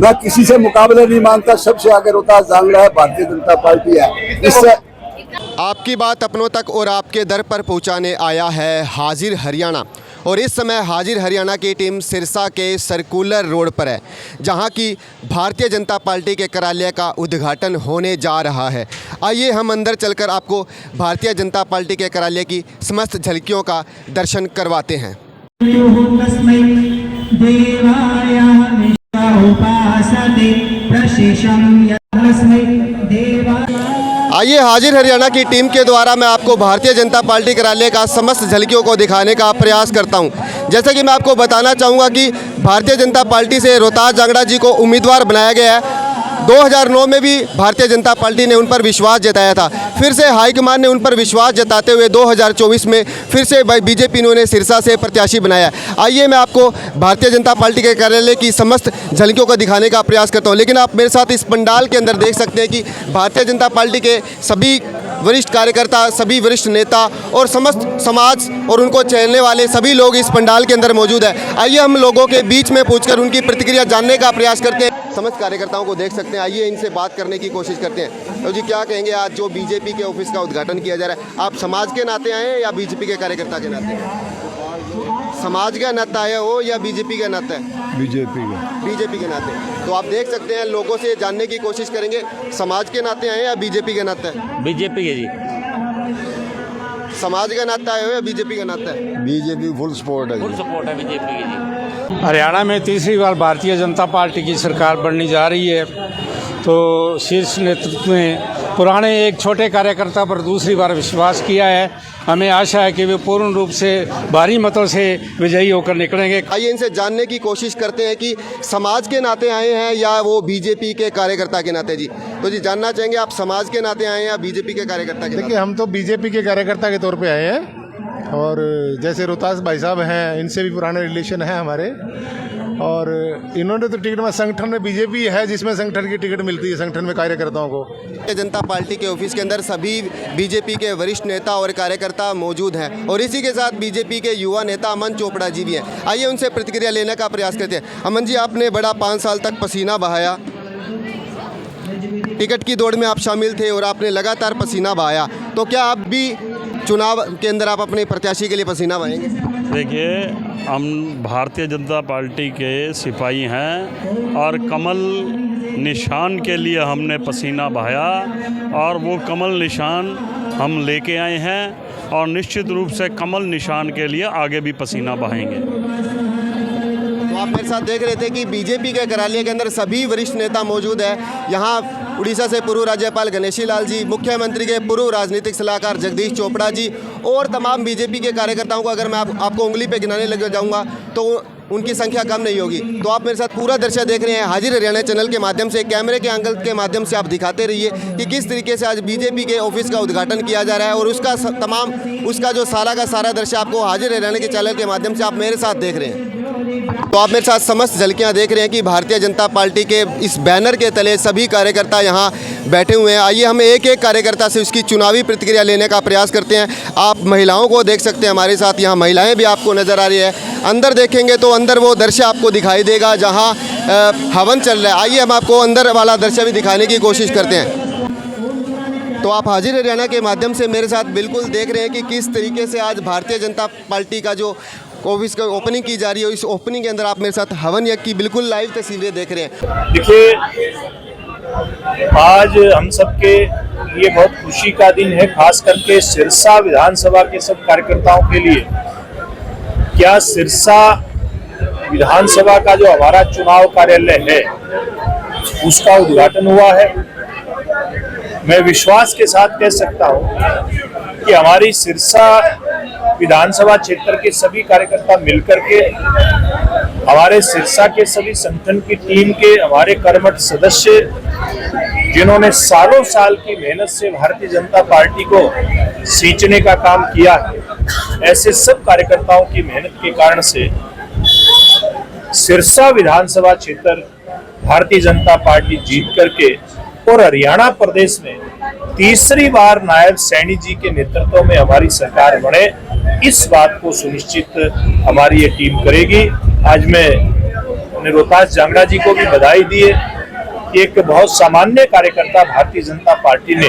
मैं किसी से मुकाबला नहीं मानता, सबसे आगे रोहतास जांगड़ा है, भारतीय जनता पार्टी है। इससे आपकी बात अपनों तक और आपके दर पर पहुंचाने आया है हाजिर हरियाणा। और इस समय हाजिर हरियाणा की टीम सिरसा के सर्कुलर रोड पर है, जहां की भारतीय जनता पार्टी के कार्यालय का उद्घाटन होने जा रहा है। आइए हम अंदर चलकर आपको भारतीय जनता पार्टी के कार्यालय की समस्त झलकियों का दर्शन करवाते हैं। आइए हाजिर हरियाणा की टीम के द्वारा मैं आपको भारतीय जनता पार्टी कार्यालय का समस्त झलकियों को दिखाने का प्रयास करता हूं। जैसा कि मैं आपको बताना चाहूँगा कि भारतीय जनता पार्टी से रोहतास जांगड़ा जी को उम्मीदवार बनाया गया है। 2009 में भी भारतीय जनता पार्टी ने उन पर विश्वास जताया था। फिर से हाईकमान ने उन पर विश्वास जताते हुए 2024 में फिर से बीजेपी ने उन्हें सिरसा से प्रत्याशी बनाया। आइए मैं आपको भारतीय जनता पार्टी के कार्यालय की समस्त झलकियों को दिखाने का प्रयास करता हूं। लेकिन आप मेरे साथ इस पंडाल के अंदर देख सकते हैं कि भारतीय जनता पार्टी के सभी वरिष्ठ कार्यकर्ता, सभी वरिष्ठ नेता और समस्त समाज और उनको चेहरने वाले सभी लोग इस पंडाल के अंदर मौजूद है। आइए हम लोगों के बीच में पूछकर उनकी प्रतिक्रिया जानने का प्रयास करते हैं। समस्त कार्यकर्ताओं को देख सकते हैं, आइए इनसे बात करने की कोशिश करते हैं। तो जी क्या कहेंगे, आज जो बीजेपी के ऑफिस का उद्घाटन किया जा रहा है, आप समाज के नाते आए हैं या बीजेपी के कार्यकर्ता के नाते? समाज का नाता आए हो या बीजेपी का नाता है? बीजेपी के नाते। तो आप देख सकते हैं, लोगों से जानने की कोशिश करेंगे, समाज के नाते आए या बीजेपी के नाते? बीजेपी के जी। समाज का नाता आए हो या बीजेपी का नाता है? बीजेपी फुल सपोर्ट है। फुल सपोर्ट है बीजेपी की जी। हरियाणा में तीसरी बार भारतीय जनता पार्टी की सरकार बनने जा रही है, तो शीर्ष नेतृत्व ने पुराने एक छोटे कार्यकर्ता पर दूसरी बार विश्वास किया है। हमें आशा है कि वे पूर्ण रूप से भारी मतों से विजयी होकर निकलेंगे। आइए इनसे जानने की कोशिश करते हैं कि समाज के नाते आए हैं या वो बीजेपी के कार्यकर्ता के नाते। जी तो जी जानना चाहेंगे, आप समाज के नाते आए हैं या बीजेपी के कार्यकर्ता के नाते? देखिए, हम तो बीजेपी के कार्यकर्ता के तौर पे आए हैं, और जैसे रोहतास भाई साहब हैं, इनसे भी पुराने रिलेशन है हमारे, और इन्होंने तो टिकट में संगठन में बीजेपी है जिसमें संगठन की टिकट मिलती है संगठन में कार्यकर्ताओं को। भारतीय जनता पार्टी के ऑफिस के अंदर सभी बीजेपी के वरिष्ठ नेता और कार्यकर्ता मौजूद हैं, और इसी के साथ बीजेपी के युवा नेता अमन चोपड़ा जी भी हैं। आइए उनसे प्रतिक्रिया लेने का प्रयास करते हैं। अमन जी, आपने बड़ा 5 साल तक पसीना बहाया, टिकट की दौड़ में आप शामिल थे और आपने लगातार पसीना बहाया, तो क्या आप भी चुनाव के अंदर आप अपने प्रत्याशी के लिए पसीना बहाएंगे? देखिए, हम भारतीय जनता पार्टी के सिपाही हैं और कमल निशान के लिए हमने पसीना बहाया, और वो कमल निशान हम लेके आए हैं, और निश्चित रूप से कमल निशान के लिए आगे भी पसीना बहाएंगे। तो आप मेरे साथ देख रहे थे कि बीजेपी के कार्यालय के अंदर सभी वरिष्ठ नेता मौजूद है। यहाँ उड़ीसा से पूर्व राज्यपाल गणेशी लाल जी, मुख्यमंत्री के पूर्व राजनीतिक सलाहकार जगदीश चोपड़ा जी और तमाम बीजेपी के कार्यकर्ताओं को अगर मैं आपको उंगली पे गिनाने लग जाऊंगा तो उनकी संख्या कम नहीं होगी। तो आप मेरे साथ पूरा दृश्य देख रहे हैं हाजिर हरियाणा चैनल के माध्यम से, कैमरे के एंगल के माध्यम से आप दिखाते रहिए कि किस तरीके से आज बीजेपी के ऑफिस का उद्घाटन किया जा रहा है, और उसका जो सारा का सारा दृश्य आपको हाजिर हरियाणा के चैनल के माध्यम से आप मेरे साथ देख रहे हैं। तो आप मेरे साथ समस्त झलकियां देख रहे हैं कि भारतीय जनता पार्टी के इस बैनर के तले सभी कार्यकर्ता यहां बैठे हुए हैं। आइए हम एक एक कार्यकर्ता से उसकी चुनावी प्रतिक्रिया लेने का प्रयास करते हैं। आप महिलाओं को देख सकते हैं, हमारे साथ यहाँ महिलाएं भी आपको नज़र आ रही है। अंदर देखेंगे तो अंदर वो दृश्य आपको दिखाई देगा जहाँ हवन चल रहा है। आइए हम आपको अंदर वाला दृश्य भी दिखाने की कोशिश करते हैं। तो आप हाजिर हरियाणा के माध्यम से मेरे साथ बिल्कुल देख रहे हैं कि किस तरीके से आज भारतीय जनता पार्टी का जो ऑफिस का ओपनिंग की जा रही है, इस ओपनिंग के अंदर आप मेरे साथ हवन यज्ञ की बिल्कुल लाइव तस्वीरें देख रहे हैं। देखिए, आज हम सबके लिए बहुत खुशी का दिन है, खास करके सिरसा विधानसभा के सब कार्यकर्ताओं के लिए। क्या सिरसा विधानसभा का जो हमारा चुनाव कार्यालय है उसका उद्घाटन हुआ है। मैं विश्वास के साथ कह सकता हूं कि हमारी सिरसा विधानसभा क्षेत्र के सभी कार्यकर्ता मिलकर के, हमारे सिरसा के सभी संगठन की टीम के हमारे कर्मठ सदस्य, जिन्होंने सालों साल की मेहनत से भारतीय जनता पार्टी को सींचने का काम किया है, ऐसे सब कार्यकर्ताओं की मेहनत के कारण से सिरसा विधानसभा क्षेत्र भारतीय जनता पार्टी जीत करके और हरियाणा प्रदेश में तीसरी बार नायब सैनी जी के नेतृत्व में हमारी सरकार बने, इस बात को सुनिश्चित हमारी ये टीम करेगी। आज मैं अपने रोहतास जांगड़ा जी को भी बधाई दी है कि एक बहुत सामान्य कार्यकर्ता भारतीय जनता पार्टी ने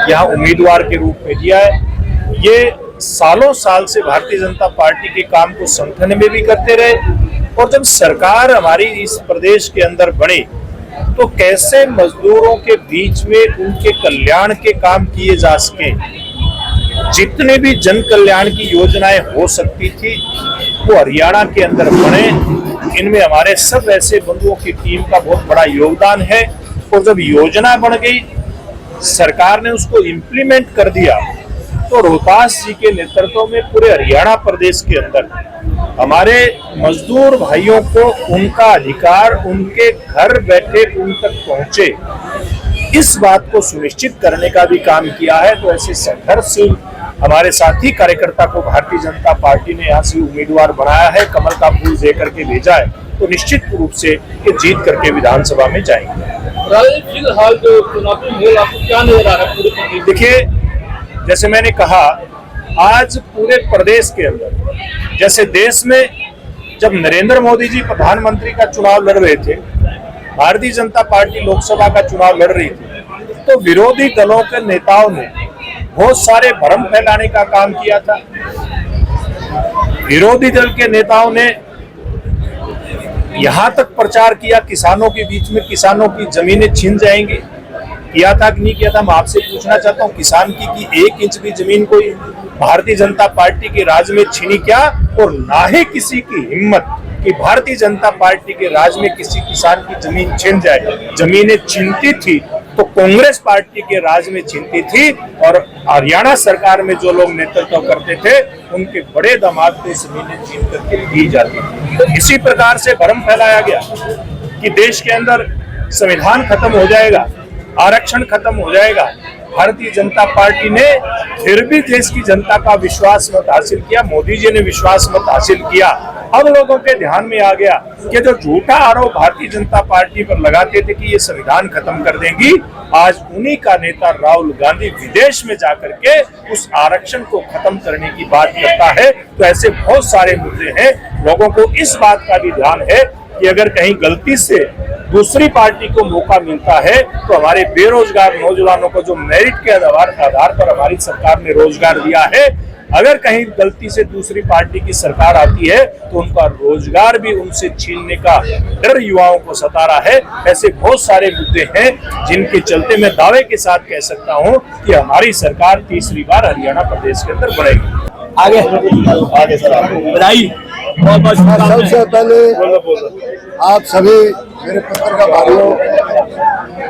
यहाँ उम्मीदवार के रूप में दिया है। ये सालों साल से भारतीय जनता पार्टी के काम को संगठन में भी करते रहे और जब सरकार हमारी इस प्रदेश के अंदर बनी तो कैसे मजदूरों के बीच में उनके कल्याण के काम किए जा सके, जितने भी जन कल्याण की योजनाएं हो सकती थी वो हरियाणा के अंदर बने। इनमें हमारे सब ऐसे बंधुओं की टीम का बहुत बड़ा योगदान है और जब योजना बन गई, सरकार ने उसको इम्प्लीमेंट कर दिया, तो रोहतास जी के नेतृत्व में पूरे हरियाणा प्रदेश के अंदर हमारे मजदूर भाइयों को उनका अधिकार उनके घर बैठे उन तक पहुंचे, इस बात को सुनिश्चित करने का भी काम किया है। तो ऐसे संघर्षशील हमारे साथी कार्यकर्ता को भारतीय जनता पार्टी ने यहाँ से उम्मीदवार बनाया है, कमल का फूल दे करके भेजा है, तो निश्चित रूप से ये जीत करके विधानसभा में जाएंगे। फिलहाल जो चुनावी माहौल आपको क्या नजर आ रहा है पूरे प्रदेश? देखिए, जैसे मैंने कहा, आज पूरे प्रदेश के अंदर, जैसे देश में जब नरेंद्र मोदी जी प्रधानमंत्री का चुनाव लड़ रहे थे, भारतीय जनता पार्टी लोकसभा का चुनाव लड़ रही थी, तो विरोधी दलों के नेताओं ने बहुत सारे भ्रम फैलाने का काम किया था। विरोधी दल के नेताओं ने यहां तक प्रचार किया किसानों के बीच में किसानों की जमीनें छीन जाएंगी, किया था कि नहीं किया था? मैं आपसे पूछना चाहता हूं, किसान की 1 इंच भी जमीन कोई भारतीय जनता पार्टी के राज में छीनी क्या? और ना ही किसी की हिम्मत कि भारतीय जनता पार्टी के राज में किसी किसान की जमीन छीन जाए। जमीनें छीनती थी तो कांग्रेस पार्टी के राज में छीनती थी और हरियाणा सरकार में जो लोग नेतृत्व करते थे उनके बड़े दामाद को जमीनें छीन करके दी जाती थी। तो इसी प्रकार से भ्रम फैलाया गया कि देश के अंदर संविधान खत्म हो जाएगा, आरक्षण खत्म हो जाएगा। भारतीय जनता पार्टी ने फिर भी देश की जनता का विश्वास मत हासिल किया, मोदी जी ने विश्वास मत हासिल किया। अब लोगों के ध्यान में आ गया कि जो झूठा आरोप भारतीय जनता पार्टी पर लगाते थे कि ये संविधान खत्म कर देंगी, आज उन्हीं का नेता राहुल गांधी विदेश में जाकर के उस आरक्षण को खत्म करने की बात करता है। तो ऐसे बहुत सारे मुद्दे हैं। लोगों को इस बात का भी ध्यान है कि अगर कहीं गलती से दूसरी पार्टी को मौका मिलता है तो हमारे बेरोजगार नौजवानों को जो मेरिट के आधार पर हमारी सरकार ने रोजगार दिया है, अगर कहीं गलती से दूसरी पार्टी की सरकार आती है तो उनका रोजगार भी उनसे छीनने का डर युवाओं को सता रहा है। ऐसे बहुत सारे मुद्दे हैं जिनके चलते मैं दावे के साथ कह सकता हूं कि हमारी सरकार तीसरी बार हरियाणा प्रदेश के अंदर बढ़ेगी। आगे सर आपको बधाई। सबसे पहले आप सभी मेरे पत्रकार भाइयों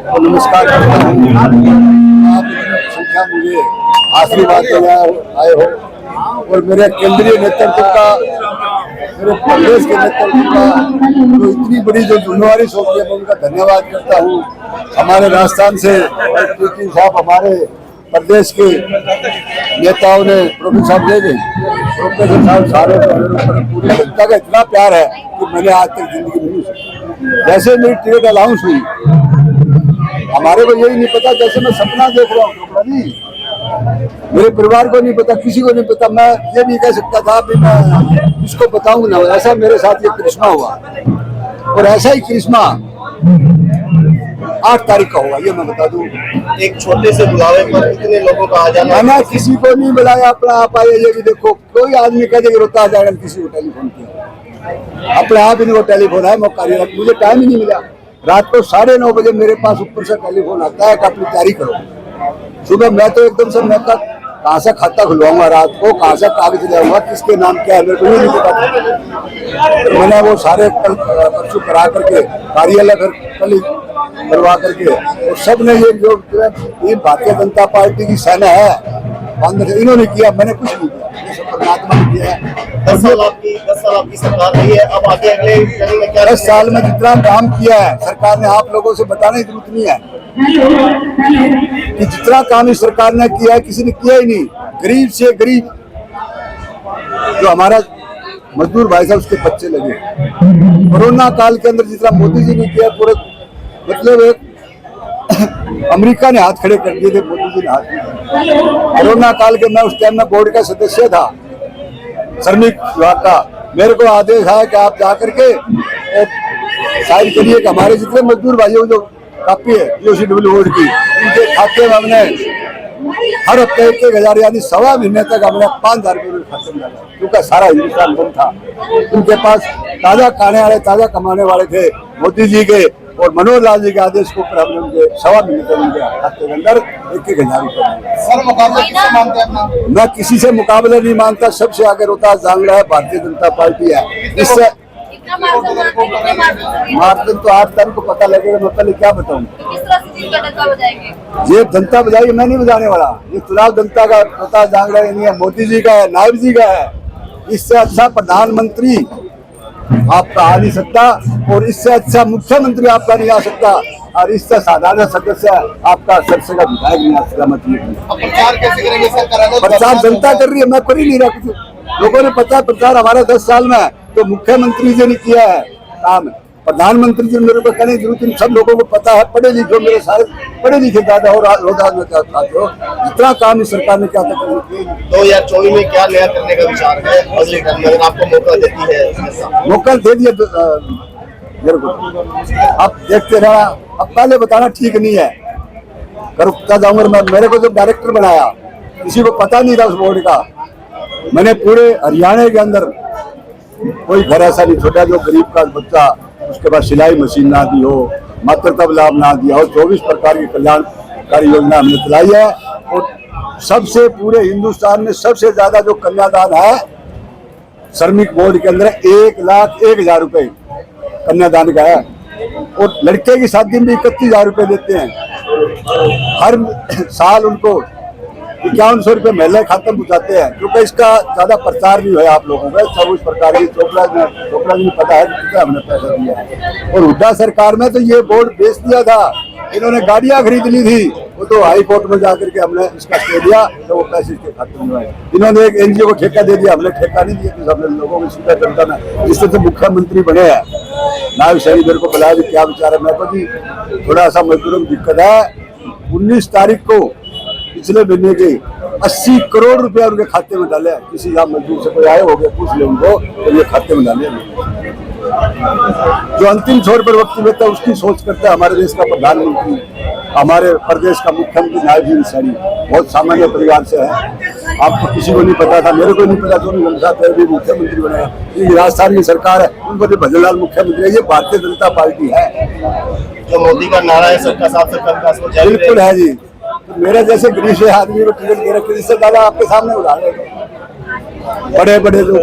को नमस्कार करता हूँ। आप इतनी संख्या मुझे आशीर्वाद देने आए हो और मेरे केंद्रीय नेतृत्व का, मेरे प्रदेश के नेतृत्व का जो इतनी बड़ी जो जिम्मेवारी सौंपी है मैं उनका धन्यवाद करता हूँ। हमारे राजस्थान से साहब, हमारे प्रदेश के नेताओं ने प्रोफेसर साहब ले गए, प्रोफेसर साहब सारे पूरी जनता का इतना प्यार है कि मैंने आज तक जिंदगी में नहीं सुनी। जैसे मेरी टिकट अलाउंस हुई, हमारे को यही नहीं पता, जैसे मैं सपना देख रहा हूँ, मेरे परिवार को नहीं पता, किसी को नहीं पता। मैं ये नहीं कह सकता था कि मैं इसको बताऊं ना, ऐसा मेरे साथ ये करिश्मा हुआ और ऐसा ही करिश्मा 8 तारीख का होगा, ये मैं बता दूं। एक छोटे से बुलावे पर कितने लोगों का आ जाना? मैंने किसी को नहीं बुलाया, अपना आप आइए। ये भी देखो, कोई आदमी कह दे रोहतास जाएगा, किसी को टेलीफोन किया, अपने आप इनको टेलीफोन है। मुझे टाइम ही नहीं मिला। रात को 9:30 बजे मेरे पास ऊपर से टेलीफोन आता है कि अपनी तैयारी करो। सुबह मैं तो एकदम से, मैं कहाँ से खाता खुलवाऊंगा, रात को कहाँ से कागज लाऊंगा, किसके नाम क्या है, मेरे को नहीं पता। मैंने वो सारे परसों करा करके कार्यालय कल करवा करके, और सब ने ये जो भारतीय जनता पार्टी की सेना है इन्होंने किया, मैंने कुछ नहीं किया, ये सब परमात्मा ने किया है। 10 साल आपकी सरकार रही है, अब आगे अगले 10 साल में जितना काम किया है सरकार ने, आप लोगों से बताने की जरूरत नहीं है कि जितना काम इस सरकार ने किया है किसी ने किया ही नहीं। गरीब से गरीब जो हमारा मजदूर भाई साहब, उसके बच्चे लगे। कोरोना काल के अंदर जितना मोदी जी ने किया, पूरे मतलब एक अमेरिका ने हाथ खड़े कर दिए थे, मोदी जी ने हाथ नहीं किया। कोरोना काल के मैं उस टाइम में बोर्ड का सदस्य था श्रमिक विभाग का। मेरे को आदेश आया कि आप जाकर के साइन करिए कि हमारे जितने मजदूर भाइयों जो कापी है POCW बोर्ड की, उनके खाते में हमने हर हफ्ते 1,000 यानी 1.25 महीने तक हमने 5,000 रुपये खाते में डाला, क्योंकि सारा हिंदुस्तान बंद था। उनके पास ताजा खाने वाले, ताजा कमाने वाले थे। मोदी जी के और मनोहर लाल जी के आदेश के ऊपर हमने उनके 1.25 महीने तक उनके खाते के अंदर 1,000 रुपये। सर मुकाबला किससे मानते हैं अपना? मैं किसी से मुकाबला नहीं मानता, सबसे आगे रोहतास जांगला है, भारतीय जनता पार्टी है। इससे मार्जिन तो 8 तारीख को पता लगेगा, मैं पहले क्या बताऊं। किस तरह से जीत का डंका बजाएंगे? ये जनता बजाएगी, मैं नहीं बजाने वाला। ये चुनाव जनता का, रोहतास जांगला नहीं है, मोदी जी का है, नायब जी का है। इससे अच्छा प्रधानमंत्री आपका आ नहीं सकता और इससे अच्छा मुख्यमंत्री आपका नहीं आ सकता और इससे साधारण सदस्य आपका सबसे का विधायक नहीं आ सकता। प्रचार कैसे करेंगे सर? प्रचार जनता कर रही है, मैं कर ही नहीं रहा कुछ। लोगों ने पता प्रचार हमारा 10 साल में है, तो मुख्यमंत्री जी ने किया है काम। प्रधानमंत्री जी मेरे को कहने की जरूरत नहीं, सब लोगों को पता है। पढ़े लिखे मेरे सारे पढ़े लिखे ज्यादा हो रोहतास में क्या हो, जितना काम इस सरकार ने क्या तक 2024 में क्या नया करने का विचार है अगले टर्म में, अगर आपको मौका देती है? मौका दे दिया मेरे को, अब देखते रहा। अब पहले बताना ठीक नहीं है, करता जाऊंगा मैं। मेरे को जब डायरेक्टर बनाया किसी को पता नहीं था उस बोर्ड का। मैंने पूरे हरियाणा के अंदर कोई घर ऐसा नहीं छोटा जो गरीब का बच्चा उसके पास सिलाई मशीन ना दी हो, मातृत्व लाभ ना दिया हो। 24 प्रकार की कल्याणकारी योजना हमने चलाई है और सबसे पूरे हिंदुस्तान में सबसे ज्यादा जो कन्यादान है श्रमिक बोर्ड के अंदर 1,01,000 रुपए कन्यादान का है। और लड़के की शादी में 31,000 रुपए देते हैं हर साल। उनको 5100 रुपये महिला खाते में पहुँचाते हैं, क्योंकि इसका ज्यादा प्रचार नहीं हुआ आप लोगों का। 24 प्रकार की चोपड़ा जी पता है कितना हमने पैसा दिया है। और हुड्डा सरकार में तो ये बोर्ड बेच दिया था, इन्होंने गाड़ियां खरीद ली थी, वो तो हाई कोर्ट में जाकर के हमने इसका स्टे दिया तो वो पैसे इसके खाते में आए। इन्होंने एक NGO को ठेका दे दिया, हमने ठेका नहीं दिया, तो हमने लोगों को सीधा जनता में जिससे तो मुख्यमंत्री बने हैं। नायब शहरी मेरे को बुलाया क्या विचार है, मैं को जी थोड़ा सा मजदूरों की दिक्कत है। 19 तारीख को पिछले महीने के 80 करोड़ रुपया उनके खाते में डाले। किसी यहाँ मजदूर से कोई आए हो गए पूछ ले उनको, तो ये खाते में डाले। जो अंतिम छोर पर वक्त लेता है उसकी सोच करता है हमारे देश का प्रधानमंत्री, हमारे प्रदेश का मुख्यमंत्री नायब जी शहरी बहुत सामान्य परिवार से है। आपको किसी को नहीं पता था, मेरे को नहीं पता, तो भी मुख्यमंत्री बने। ये राजस्थान की सरकार है, उनको जो भजनलाल मुख्यमंत्री है, ये भारतीय जनता पार्टी है। जो मोदी का नारा है सबका साथ सबका विकास, बिल्कुल है जी। तो मेरे जैसे गरीब आदमी को टिकट दे रखे, इससे ज्यादा आपके सामने उदाहरण बड़े बड़े जो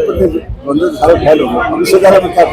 सारे फैल हो गए, इससे ज्यादा मैं क्या